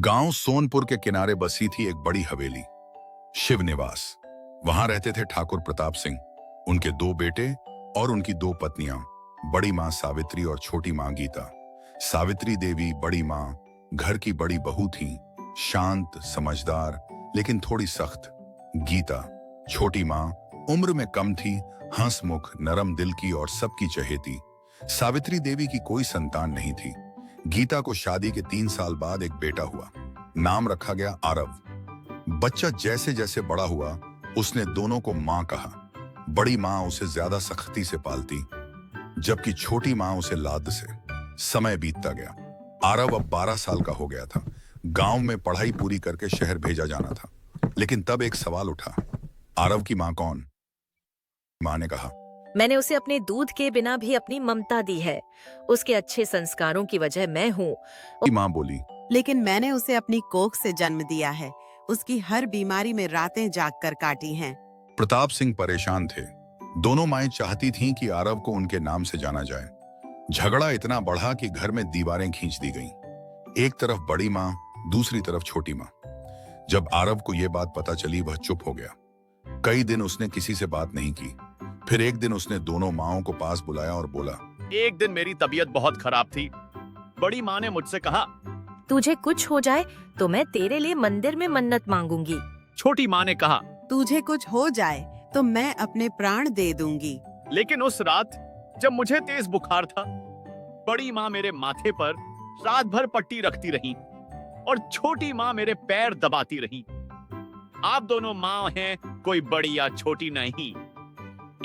गांव सोनपुर के किनारे बसी थी एक बड़ी हवेली, शिव निवास। वहां रहते थे ठाकुर प्रताप सिंह, उनके दो बेटे और उनकी दो पत्नियां, बड़ी मां सावित्री और छोटी मां गीता। सावित्री देवी बड़ी मां घर की बड़ी बहू थीं, शांत समझदार लेकिन थोड़ी सख्त। गीता छोटी मां उम्र में कम थी, हंसमुख नरम दिल की और सबकी चहेती। सावित्री देवी की कोई संतान नहीं थी। गीता को शादी के 3 साल बाद एक बेटा हुआ, नाम रखा गया आरव। बच्चा जैसे जैसे बड़ा हुआ उसने दोनों को मां कहा। बड़ी मां उसे ज्यादा सख्ती से पालती, जबकि छोटी मां उसे लाद से। समय बीतता गया, आरव अब 12 साल का हो गया था। गांव में पढ़ाई पूरी करके शहर भेजा जाना था, लेकिन तब एक सवाल उठा, आरव की मां कौन? मां ने कहा, मैंने उसे अपने दूध के बिना भी अपनी ममता दी है। उसके अच्छे संस्कारों की वजह मैं हूँ। मां बोली, लेकिन मैंने उसे अपनी कोख से जन्म दिया है। उसकी हर बीमारी में रातें जागकर काटी हैं। प्रताप सिंह परेशान थे। दोनों माएं चाहती थीं कि आरव को उनके नाम से जाना जाए। झगड़ा इतना बढ़ा कि घर में दीवारें खींच दी गईं। एक तरफ बड़ी मां, दूसरी तरफ छोटी मां। जब आरव को यह बात पता चली वह चुप हो गया। कई दिन उसने किसी से बात नहीं की। फिर एक दिन उसने दोनों माओं को पास बुलाया और बोला, एक दिन मेरी तबीयत बहुत खराब थी। बड़ी माँ ने मुझसे कहा, तुझे कुछ हो जाए तो मैं तेरे लिए मंदिर में मन्नत मांगूंगी। छोटी माँ ने कहा, तुझे कुछ हो जाए तो मैं अपने प्राण दे दूंगी। लेकिन उस रात जब मुझे तेज बुखार था, बड़ी माँ मेरे माथे पर रात भर पट्टी रखती रही और छोटी माँ मेरे पैर दबाती रही। आप दोनों माँ हैं, कोई बड़ी या छोटी नहीं।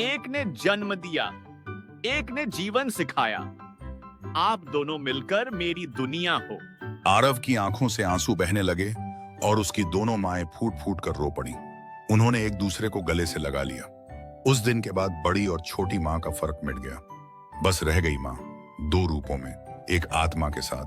एक ने जन्म दिया, एक ने जीवन सिखाया। आप दोनों मिलकर मेरी दुनिया हो। आरव की आंखों से आंसू बहने लगे और उसकी दोनों माएं फूट फूट कर रो पड़ी। उन्होंने एक दूसरे को गले से लगा लिया। उस दिन के बाद बड़ी और छोटी मां का फर्क मिट गया। बस रह गई मां, दो रूपों में, एक आत्मा के साथ।